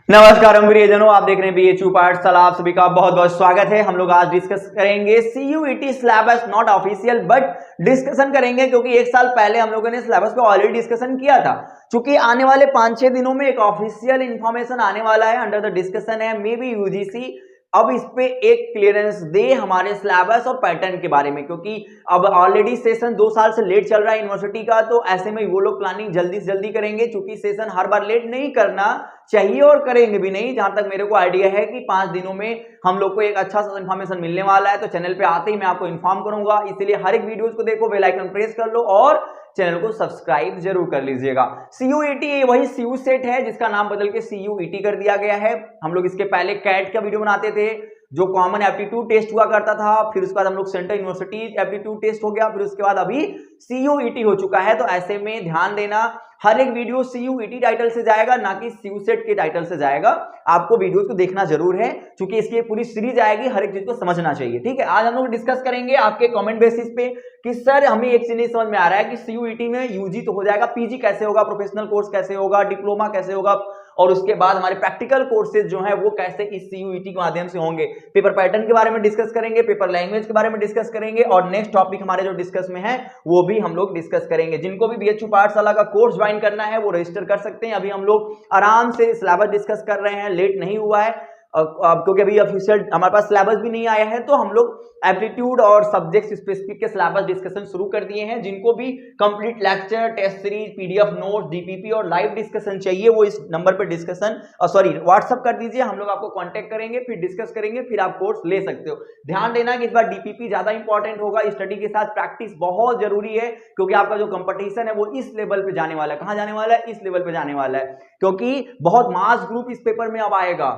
नमस्कार प्रियजनों, आप देख रहे हैं बीएचयू पाठशाला। आप सभी का बहुत बहुत स्वागत है। हम लोग आज डिस्कस करेंगे CUET syllabus, not official but discussion करेंगे, क्योंकि एक साल पहले हम लोगों ने सिलेबस पे ऑलरेडी डिस्कशन किया था। क्योंकि आने वाले 5-6 दिनों में एक ऑफिशियल इंफॉर्मेशन आने वाला है, अंडर द डिस्कशन है, मे बी यूजीसी अब इस पे एक क्लियरेंस दे हमारे सिलेबस और पैटर्न के बारे में, क्योंकि अब ऑलरेडी सेशन 2 साल से लेट चल रहा है यूनिवर्सिटी का। तो ऐसे में वो लोग प्लानिंग जल्दी से जल्दी करेंगे, क्योंकि सेशन हर बार लेट नहीं करना चाहिए और करेंगे भी नहीं। जहां तक मेरे को आइडिया है कि 5 दिनों में हम लोग को एक अच्छा सा इन्फॉर्मेशन मिलने वाला है। तो चैनल पे आते ही मैं आपको इन्फॉर्म करूंगा, इसलिए हर एक वीडियोस को देखो, बेल आइकन प्रेस कर लो और चैनल को सब्सक्राइब जरूर कर लीजिएगा। सीयूईटी वही सीयू सेट है जिसका नाम बदल के सीयूईटी कर दिया गया है। हम लोग इसके पहले कैट का वीडियो बनाते थे, जो कॉमन एप्टीट्यूड टेस्ट हुआ करता था। फिर उसके बाद हम लोग सेंट्रल यूनिवर्सिटी एप्टीट्यूड टेस्ट हो गया, फिर उसके बाद अभी सीयूईटी हो चुका है। तो ऐसे में ध्यान देना, हर एक वीडियो सीयूईटी टाइटल से जाएगा, ना कि सीयू सेट के टाइटल से जाएगा। आपको वीडियो को देखना जरूर है, क्योंकि इसकी पूरी सीरीज आएगी, हर एक चीज को समझना चाहिए। ठीक है, आज हम लोग डिस्कस करेंगे आपके कमेंट बेसिस पे कि सर हमें एक चीज नहीं समझ में आ रहा है कि सीयूईटी में यूजी तो हो जाएगा, पीजी कैसे होगा, प्रोफेशनल कोर्स कैसे होगा, डिप्लोमा कैसे होगा, और उसके बाद हमारे प्रैक्टिकल कोर्सेज जो है वो कैसे इस सीयूईटी के माध्यम से होंगे। पेपर पैटर्न के बारे में डिस्कस करेंगे, पेपर लैंग्वेज के बारे में डिस्कस करेंगे, और नेक्स्ट टॉपिक हमारे जो डिस्कस में है वो भी हम लोग डिस्कस करेंगे। जिनको भी बीएचयू पाठशाला का कोर्स ज्वाइन करना है वो रजिस्टर कर सकते हैं। अभी हम लोग आराम से सिलेबस डिस्कस कर रहे हैं, लेट नहीं हुआ है, क्योंकि अभी ऑफिशियल हमारे पास सिलेबस भी नहीं आया है। तो हम लोग एप्टीट्यूड और सब्जेक्ट स्पेसिफिक के सिलेबस डिस्कशन शुरू कर दिए हैं। जिनको भी complete lecture, test series, PDF note, DPP और लाइव डिस्कशन चाहिए, वो इस नंबर पर डिस्कशन व्हाट्सअप कर दीजिए। हम लोग आपको कांटेक्ट करेंगे, फिर डिस्कस करेंगे, फिर आप कोर्स ले सकते हो। ध्यान देना कि इस बार डीपीपी ज्यादा इंपॉर्टेंट होगा, स्टडी के साथ प्रैक्टिस बहुत जरूरी है, क्योंकि आपका जो कंपटीशन है वो इस लेवल पे जाने वाला है। कहां जाने वाला है? इस लेवल पे जाने वाला है, क्योंकि बहुत मास ग्रुप इस पेपर में अब आएगा।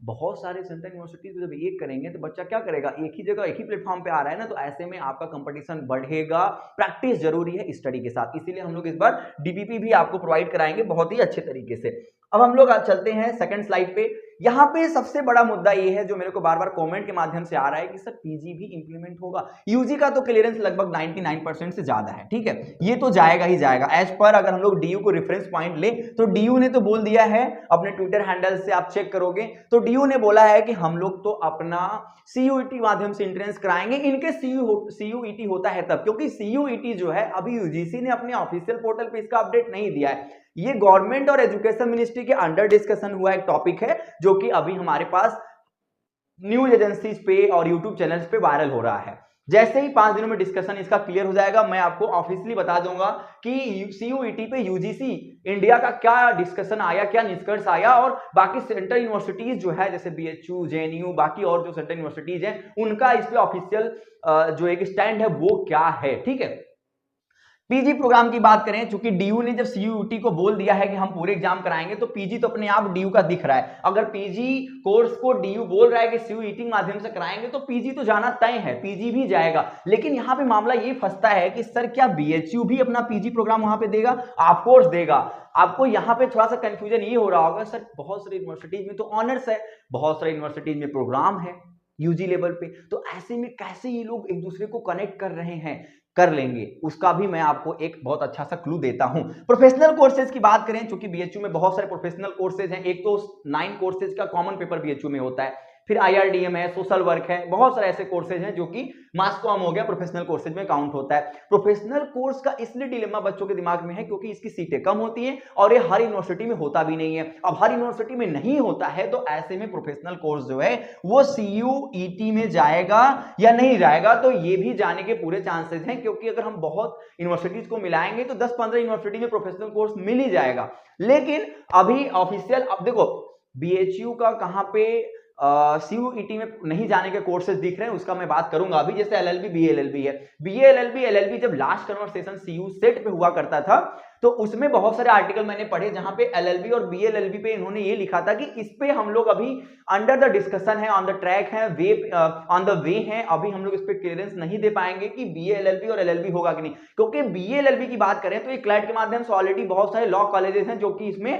बहुत सारे सेंट्रल यूनिवर्सिटीज जब एक करेंगे तो बच्चा क्या करेगा, एक ही जगह एक ही प्लेटफॉर्म पे आ रहा है ना, तो ऐसे में आपका कंपटीशन बढ़ेगा। प्रैक्टिस जरूरी है स्टडी के साथ, इसीलिए हम लोग इस बार डीपीपी भी आपको प्रोवाइड कराएंगे बहुत ही अच्छे तरीके से। अब हम लोग आज चलते हैं सेकंड स्लाइड पे। यहाँ पे सबसे बड़ा मुद्दा ये है जो मेरे को बार बार कमेंट के माध्यम से आ रहा है कि सर पीजी भी इंप्लीमेंट होगा। यूजी का तो क्लियरेंस लगभग 99% से ज्यादा है, ठीक है, ये तो जाएगा ही जाएगा। एज पर अगर हम लोग डीयू को रेफरेंस पॉइंट ले तो डीयू ने तो बोल दिया है, अपने ट्विटर हैंडल से आप चेक करोगे तो डीयू ने बोला है कि हम लोग तो अपना सीयूईटी माध्यम से एंट्रेंस कराएंगे। इनके सीयूईटी होता है तब, क्योंकि सीयूईटी जो है अभी यूजीसी ने अपने ऑफिशियल पोर्टल पे इसका अपडेट नहीं दिया है। ये गवर्नमेंट और एजुकेशन मिनिस्ट्री के अंडर डिस्कशन हुआ एक टॉपिक है, जो कि अभी हमारे पास न्यूज एजेंसीज पे और यूट्यूब चैनल्स पे वायरल हो रहा है। जैसे ही 5 दिनों में डिस्कशन इसका क्लियर हो जाएगा, मैं आपको ऑफिशियली बता दूंगा कि सीयूईटी पे यूजीसी इंडिया का क्या डिस्कशन आया, क्या निष्कर्ष आया, और बाकी सेंट्रल यूनिवर्सिटीज जो है जैसे बीएचयू, जेएनयू, बाकी और जो सेंट्रल यूनिवर्सिटीज हैं उनका इस पे ऑफिशियल जो एक स्टैंड है वो क्या है। ठीक है, पीजी प्रोग्राम की बात करें, चूंकि डीयू ने जब सीयूईटी को बोल दिया है कि हम पूरे एग्जाम कराएंगे, तो पीजी तो अपने आप डीयू का दिख रहा है। अगर पीजी कोर्स को डीयू बोल रहा है कि सीयूईटी के माध्यम से कराएंगे, तो पीजी तो जाना तय है, पीजी भी जाएगा। लेकिन यहां पे मामला ये फंसता है कि सर क्या बीएचयू भी अपना पीजी प्रोग्राम वहां पे देगा? ऑफ कोर्स देगा। आपको यहाँ पे थोड़ा सा कंफ्यूजन ये हो रहा होगा, सर बहुत सारी यूनिवर्सिटीज में तो ऑनर्स है, बहुत सारी यूनिवर्सिटीज में प्रोग्राम है यूजी लेवल पे, तो ऐसे में कैसे ये लोग एक दूसरे को कनेक्ट कर रहे हैं? कर लेंगे, उसका भी मैं आपको एक बहुत अच्छा सा क्लू देता हूं। प्रोफेशनल कोर्सेज की बात करें, क्योंकि बीएचयू में बहुत सारे प्रोफेशनल कोर्सेज हैं। एक तो 9 कोर्सेज का कॉमन पेपर बीएचयू में होता है, फिर आईआरडीएम है, सोशल वर्क है, बहुत सारे ऐसे कोर्सेज हैं जो कि मास कॉम हो गया, प्रोफेशनल कोर्सेज में काउंट होता है। प्रोफेशनल कोर्स का इसलिए डिलेमा बच्चों के दिमाग में है क्योंकि इसकी सीटें कम होती हैं और ये हर यूनिवर्सिटी में होता भी नहीं है। अब हर यूनिवर्सिटी में नहीं होता है, तो ऐसे में प्रोफेशनल कोर्स जो है वो सीयूईटी में जाएगा या नहीं जाएगा, तो ये भी जाने के पूरे चांसेस हैं, क्योंकि अगर हम बहुत यूनिवर्सिटीज को मिलाएंगे तो 10-15 यूनिवर्सिटी में प्रोफेशनल कोर्स मिल ही जाएगा। लेकिन अभी ऑफिशियल, अब देखो बीएचयू का कहां पे सीयूईटी में नहीं जाने के कोर्सेज दिख रहे हैं, उसका मैं बात करूंगा अभी। जैसे एलएलबी, बीएलएलबी है, बीएलएलबी, एलएलबी जब लास्ट कन्वर्सेशन सीयू सेट पे हुआ करता था, तो उसमें बहुत सारे आर्टिकल मैंने पढ़े जहां पे एलएलबी और बीएलएलबी पे इन्होंने ये लिखा था कि इस पे हम लोग अभी अंडर द डिस्कशन है, ऑन द ट्रैक है, ऑन द वे है, अभी हम लोग इस पे क्लियरेंस नहीं दे पाएंगे कि बीएलएलबी और एलएलबी होगा कि नहीं। क्योंकि बीएलएलबी की बात करें तो ये क्लैट के माध्यम से ऑलरेडी बहुत सारे लॉ कॉलेजेस हैं जो कि इसमें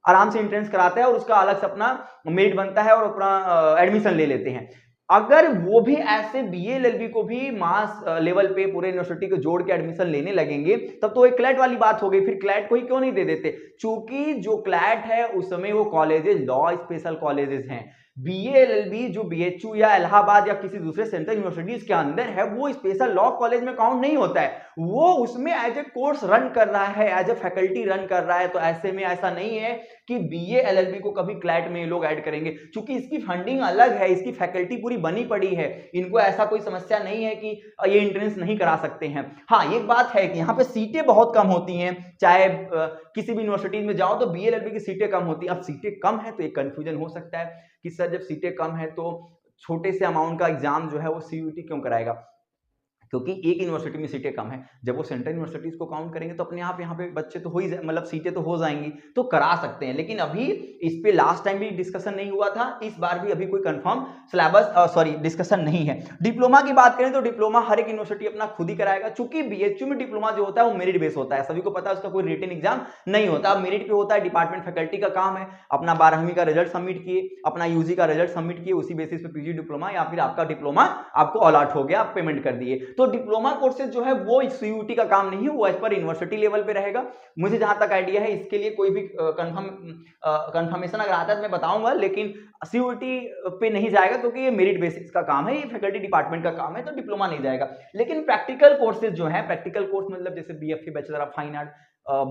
आराम से एंट्रेंस कराता है और उसका अलग से अपना मेरिट बनता है और अपना एडमिशन ले लेते हैं। अगर वो भी ऐसे बीए एलएलबी को भी मास लेवल पे पूरे यूनिवर्सिटी को जोड़ के एडमिशन लेने लगेंगे तब तो एक क्लैट वाली बात हो गई। फिर क्लैट को ही क्यों नहीं दे देते? चूंकि जो क्लैट है उसमें वो कॉलेजेस लॉ स्पेशल कॉलेजेस हैं। बीए एलएलबी जो बीएचयू या इलाहाबाद या किसी दूसरे सेंट्रल यूनिवर्सिटीज के अंदर है वो स्पेशल लॉ कॉलेज में काउंट नहीं होता है, वो उसमें एज ए कोर्स रन कर रहा है, एज ए फैकल्टी रन कर रहा है। तो ऐसे में ऐसा नहीं है कि बीए एलएलबी को कभी क्लैट में ये लोग ऐड करेंगे, क्योंकि इसकी फंडिंग अलग है, इसकी फैकल्टी पूरी बनी पड़ी है, इनको ऐसा कोई समस्या नहीं है कि ये एंट्रेंस नहीं करा सकते हैं। हाँ एक बात है कि यहाँ पे सीटें बहुत कम होती हैं, चाहे किसी भी यूनिवर्सिटीज में जाओ तो बीए एलएलबी की सीटें कम होती हैं। अब सीटें कम है तो एक कंफ्यूजन हो सकता है कि सर जब सीटें कम है तो छोटे से अमाउंट का एग्जाम जो है वो सीयूईटी क्यों कराएगा? क्योंकि एक यूनिवर्सिटी में सीटें कम है, जब वो सेंट्रल यूनिवर्सिटीज को काउंट करेंगे तो अपने आप यहाँ पे बच्चे तो हो ही मतलब सीटें तो हो जाएंगी, तो करा सकते हैं। लेकिन अभी इस पे लास्ट टाइम भी डिस्कशन नहीं हुआ था, इस बार भी अभी कोई कंफर्म सिलेबस डिस्कशन नहीं है। डिप्लोमा की बात करें तो डिप्लोमा हर एक यूनिवर्सिटी अपना खुद ही कराएगा, चूंकि बीएचयू में डिप्लोमा जो होता है वो मेरिट बेस होता है, सभी को पता है, उसका कोई रिटन एग्जाम नहीं होता, मेरिट पे होता है। डिपार्टमेंट फैकल्टी का काम है, अपना 12वीं का रिजल्ट सबमिट किए, अपना यूजी का रिजल्ट सबमिट किए, उसी बेसिस पे पीजी डिप्लोमा या फिर आपका डिप्लोमा आपको अलॉट हो गया, आप पेमेंट कर दिए। तो डिप्लोमा कोर्स जो है वो सीयूटी का काम नहीं है, वो एज पर यूनिवर्सिटी लेवल पे रहेगा। मुझे जहां तक आइडिया है, इसके लिए कोई भी कंफर्मेशन अगर आता है तो मैं बताऊंगा, लेकिन सीयूटी पे नहीं जाएगा क्योंकि ये मेरिट बेसिस का काम है, ये फैकल्टी डिपार्टमेंट का काम है, तो डिप्लोमा नहीं जाएगा। लेकिन प्रैक्टिकल कोर्सेज जो है, प्रैक्टिकल कोर्स मतलब जैसे BFA bachelor of fine art,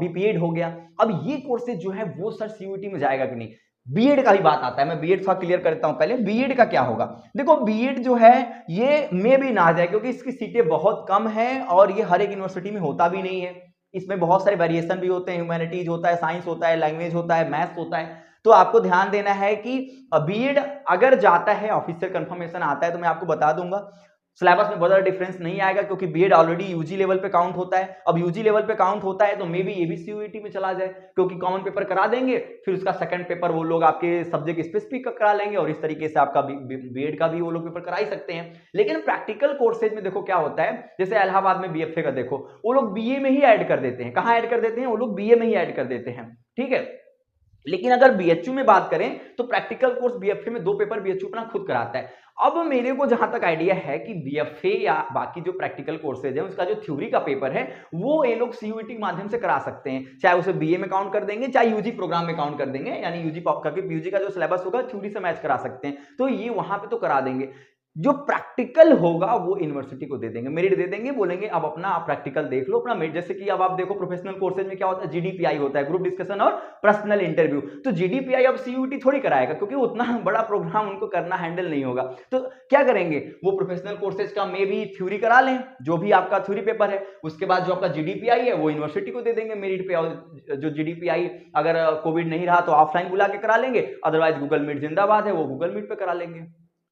BPEd हो गया, अब ये कोर्सेज जो है वो सर सीयूटी में जाएगा कि नहीं? बीएड का भी बात आता है, मैं बीएड थोड़ा क्लियर करता हूं पहले। बीएड का क्या होगा? देखो बीएड जो है ये मे भी ना आ जाए, क्योंकि इसकी सीटें बहुत कम है और ये हर एक यूनिवर्सिटी में होता भी नहीं है, इसमें बहुत सारे वेरिएशन भी होते हैं, ह्यूमैनिटीज होता है, साइंस होता है, लैंग्वेज होता है, मैथ्स होता है। तो आपको ध्यान देना है कि बीएड अगर जाता है, ऑफिशियल कंफर्मेशन आता है तो मैं आपको बता दूंगा, सिलेबस में बहुत ज्यादा डिफरेंस नहीं आएगा, क्योंकि बीएड ऑलरेडी यूजी लेवल पे काउंट होता है। अब यूजी लेवल पे काउंट होता है तो मे बी ये भी सीयूईटी में चला जाए, क्योंकि कॉमन पेपर करा देंगे, फिर उसका सेकंड पेपर वो लोग आपके सब्जेक्ट स्पेसिफिक करा लेंगे, और इस तरीके से आपका बीएड का भी वो लोग पेपर करा ही सकते हैं। लेकिन प्रैक्टिकल कोर्सेज में देखो क्या होता है, जैसे इलाहाबाद में बीएफए का देखो, वो लोग बीए में ही ऐड कर देते हैं। कहां ऐड कर देते हैं? वो लोग बीए में ही ऐड कर देते हैं, ठीक है। लेकिन अगर बीएचयू में बात करें तो प्रैक्टिकल कोर्स बीएफए में 2 पेपर बीएचयू अपना खुद कराता है। अब मेरे को जहां तक आइडिया है कि बीएफए या बाकी जो प्रैक्टिकल कोर्सेज है उसका जो थ्योरी का पेपर है वो ये लोग सीयूईटी के माध्यम से करा सकते हैं, चाहे उसे बीए में काउंट कर देंगे, चाहे यूजी प्रोग्राम में काउंट कर देंगे, यानी यूजी करके यूजी का जो सिलेबस होगा थ्योरी से मैच करा सकते हैं, तो ये वहां पे तो करा देंगे। जो प्रैक्टिकल होगा वो यूनिवर्सिटी को दे देंगे, मेरिट दे देंगे, बोलेंगे अब अपना आप प्रैक्टिकल देख लो, अपना मेरिट। जैसे कि अब आप देखो प्रोफेशनल कोर्सेज में क्या होता है, जीडीपीआई होता है, ग्रुप डिस्कशन और पर्सनल इंटरव्यू। तो जीडीपीआई अब सीयूटी थोड़ी कराएगा, क्योंकि उतना बड़ा प्रोग्राम उनको करना हैंडल नहीं होगा। तो क्या करेंगे, वो प्रोफेशनल कोर्सेज का मे भी थ्योरी करा लें, जो भी आपका थ्योरी पेपर है, उसके बाद जो आपका जीडीपीआई है वो यूनिवर्सिटी को दे देंगे मेरिट पे। और जो जीडीपीआई अगर कोविड नहीं रहा तो ऑफलाइन बुला के करा लेंगे, अदरवाइज गूगल मीट जिंदाबाद है, वो गूगल मीट पे करा लेंगे,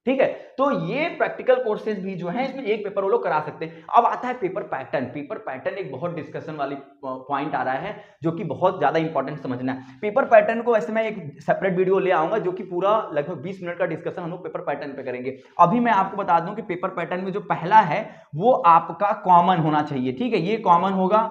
ठीक है। तो ये प्रैक्टिकल कोर्सेज भी जो है इसमें एक पेपर वो लोग करा सकते हैं। अब आता है पेपर पैटर्न। पेपर पैटर्न एक बहुत डिस्कशन वाली पॉइंट आ रहा है, जो कि बहुत ज्यादा इंपॉर्टेंट समझना है। पेपर पैटर्न को ऐसे मैं एक सेपरेट वीडियो ले आऊंगा, जो कि पूरा लगभग 20 मिनट का डिस्कशन हम लोग पेपर पैटर्न पे करेंगे। अभी मैं आपको बता दूं कि पेपर पैटर्न में जो पहला है वो आपका कॉमन होना चाहिए, ठीक है। ये कॉमन होगा,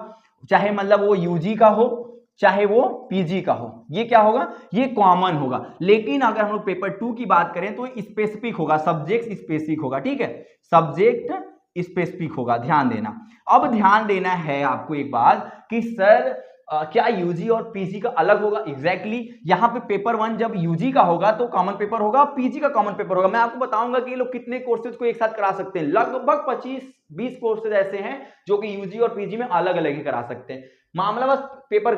चाहे मतलब वो यूजी का हो चाहे वो पीजी का हो, ये क्या होगा, ये कॉमन होगा। लेकिन अगर हम लोग पेपर 2 की बात करें तो स्पेसिफिक होगा, सब्जेक्ट स्पेसिफिक होगा, ठीक है, सब्जेक्ट स्पेसिफिक होगा, ध्यान देना। अब ध्यान देना है आपको एक बात कि सर क्या यूजी और पीजी का अलग होगा? एग्जैक्टली यहाँ पे पेपर 1 जब यूजी का होगा तो कॉमन पेपर होगा, पीजी का कॉमन पेपर होगा। मैं आपको बताऊंगा कि ये लोग कितने कोर्सेज को एक साथ करा सकते हैं। लगभग 25-20 कोर्सेज ऐसे हैं जो कि यूजी और पीजी में अलग अलग ही करा सकते हैं। मामला बस पेपर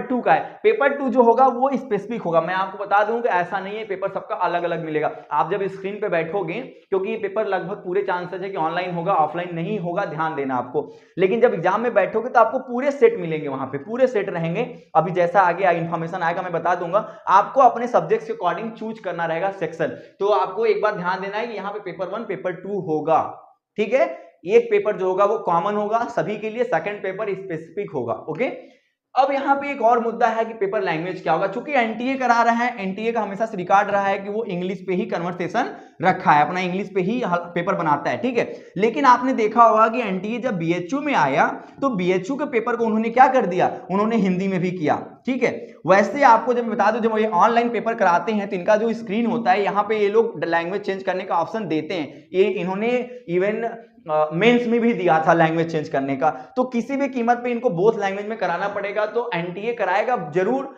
2 का है। पेपर 2 जो होगा वो स्पेसिफिक होगा। मैं आपको बता दूं कि ऐसा नहीं है पेपर सबका अलग अलग मिलेगा। आप जब स्क्रीन पे बैठोगे, क्योंकि ये पेपर लगभग पूरे चांसेस है कि ऑनलाइन होगा, ऑफलाइन नहीं होगा, ध्यान देना आपको। लेकिन जब एग्जाम में बैठोगे तो आपको पूरे सेट मिलेंगे, वहां पे पूरे सेट रहेंगे। अभी जैसा आगे इंफॉर्मेशन आएगा मैं बता दूंगा। आपको अपने सब्जेक्ट के अकॉर्डिंग चूज करना रहेगा सेक्शन। तो आपको एक बात ध्यान देना है कि यहाँ पे पेपर 1 पेपर 2 होगा, ठीक है। एक पेपर जो होगा वो कॉमन होगा सभी के लिए, सेकंड पेपर स्पेसिफिक होगा, ओके। अब यहाँ पे एक और मुद्दा है कि पेपर लैंग्वेज क्या होगा। चूंकि एनटीए करा रहा है, एनटीए का हमेशा से रिकॉर्ड रहा है कि वो इंग्लिश पे ही कन्वर्सेशन रखा है, अपना इंग्लिश पे ही पेपर बनाता है, ठीक है। लेकिन आपने देखा होगा कि एनटीए जब बीएचयू में आया तो बीएचयू के पेपर को उन्होंने क्या कर दिया, उन्होंने हिंदी में भी किया, ठीक है। वैसे आपको जब मैं बता दूं, जब ये ऑनलाइन पेपर कराते हैं तो इनका जो स्क्रीन होता है यहाँ पे ये लोग लैंग्वेज चेंज करने का ऑप्शन देते हैं। ये इन्होंने इवन मेंस में भी दिया था लैंग्वेज चेंज करने का। तो किसी भी कीमत पे इनको बोथ लैंग्वेज में कराना पड़ेगा। तो एनटीए कराएगा जरूर,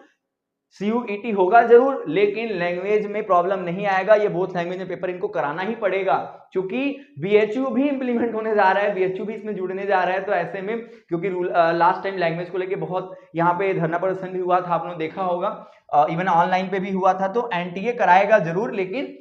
CUET होगा जरूर, लेकिन लैंग्वेज में प्रॉब्लम नहीं आएगा। ये बोथ लैंग्वेज में पेपर इनको कराना ही पड़ेगा, क्योंकि BHU भी इंप्लीमेंट होने जा रहा है, BHU भी इसमें जुड़ने जा रहा है। तो ऐसे में, क्योंकि लास्ट टाइम लैंग्वेज को लेके बहुत यहाँ पे धरना प्रदर्शन भी हुआ था, आप लोगों ने देखा होगा, इवन ऑनलाइन पे भी हुआ था। तो एनटीए कराएगा जरूर, लेकिन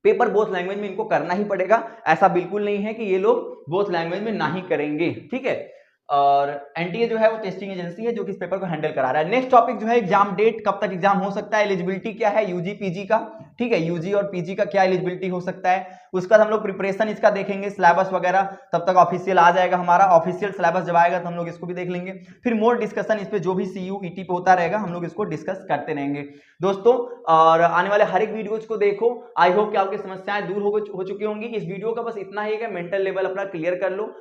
पेपर बोथ लैंग्वेज में इनको करना ही पड़ेगा। ऐसा बिल्कुल नहीं है कि ये लोग बोथ लैंग्वेज में ना ही करेंगे, ठीक है। और एनटीए जो है वो टेस्टिंग एजेंसी है जो कि इस पेपर को हैंडल करा रहा है। नेक्स्ट टॉपिक जो है एग्जाम डेट, कब तक एग्जाम हो सकता है, एलिजिबिलिटी क्या है यूजी पीजी का, ठीक है। यूजी और पीजी का क्या एलिजिबिलिटी हो सकता है, उसका हम लोग प्रिपरेशन इसका देखेंगे, सिलेबस वगैरह। तब तक ऑफिशियल आ जाएगा हमारा, ऑफिशियल सिलेबस जब आएगा तो हम लोग इसको भी देख लेंगे। फिर मोर डिस्कशन इस पे जो भी CUET पे होता रहेगा हम लोग इसको डिस्कस करते रहेंगे दोस्तों। और आने वाले हर एक वीडियोज को देखो। आई होप कि आपकी समस्याएं दूर हो चुकी होंगी। इस वीडियो का बस इतना ही है कि मेंटल लेवल अपना क्लियर कर लो,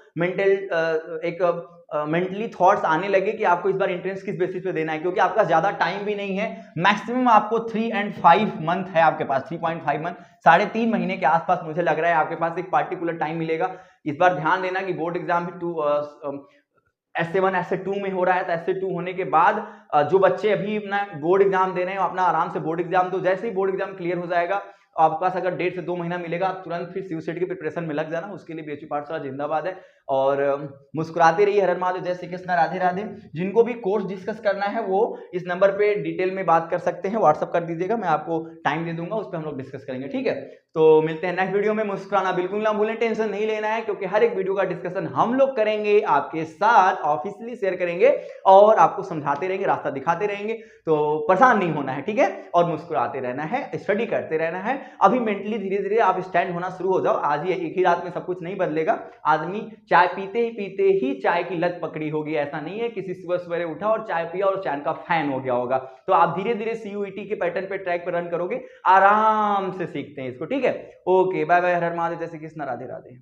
मेंटली थॉट्स आने लगे कि आपको इस बार एंट्रेंस किस बेसिस पे देना है, क्योंकि आपका ज्यादा टाइम भी नहीं है। मैक्सिमम आपको 3 and 5 मंथ है आपके पास, 3.5 मंथ, 3.5 महीने के आसपास मुझे लग रहा है आपके पास एक पार्टिकुलर टाइम मिलेगा। इस बार ध्यान देना कि बोर्ड एग्जाम S7 S2 में हो रहा है। तो S2 होने के बाद जो बच्चे अभी अपना बोर्ड एग्जाम दे रहे हैं अपना आराम से बोर्ड एग्जाम दो। जैसे ही बोर्ड एग्जाम क्लियर हो जाएगा, आपके पास अगर 1.5 से 2 महीना मिलेगा, आप तुरंत फिर CUET की प्रिपरेशन में लग जाना। उसके लिए BHU पाठशाला जिंदाबाद है। और मुस्कुराते रहिए, हर हर महादेव, जय श्री कृष्ण, राधे राधे। जिनको भी कोर्स डिस्कस करना है वो इस नंबर पे डिटेल में बात कर सकते हैं, व्हाट्सअप कर दीजिएगा, मैं आपको टाइम दे दूंगा, उस पर हम लोग डिस्कस करेंगे, ठीक है। तो मिलते हैं नेक्स्ट वीडियो में। मुस्कुराना बिल्कुल ना भूलें, टेंशन नहीं लेना है, क्योंकि हर एक वीडियो का डिस्कशन हम लोग करेंगे आपके साथ, ऑफिशियली शेयर करेंगे और आपको समझाते रहेंगे, रास्ता दिखाते रहेंगे। तो परेशान नहीं होना है, ठीक है, और मुस्कुराते रहना है, स्टडी करते रहना है। अभी मेंटली धीरे धीरे आप स्टैंड होना शुरू हो जाओ। आज ही एक ही रात में सब कुछ नहीं बदलेगा। आदमी चाय पीते ही चाय की लत पकड़ी होगी, ऐसा नहीं है किसी सुबह सवेरे उठा और चाय पिया और चाय का फैन हो गया होगा। तो आप धीरे धीरे CUET के पैटर्न पे, ट्रैक पे रन करोगे, आराम से सीखते हैं इसको, ठीक है। ओके, बाय बाय, हर हर महादेव, जय श्री कृष्ण, राधे राधे।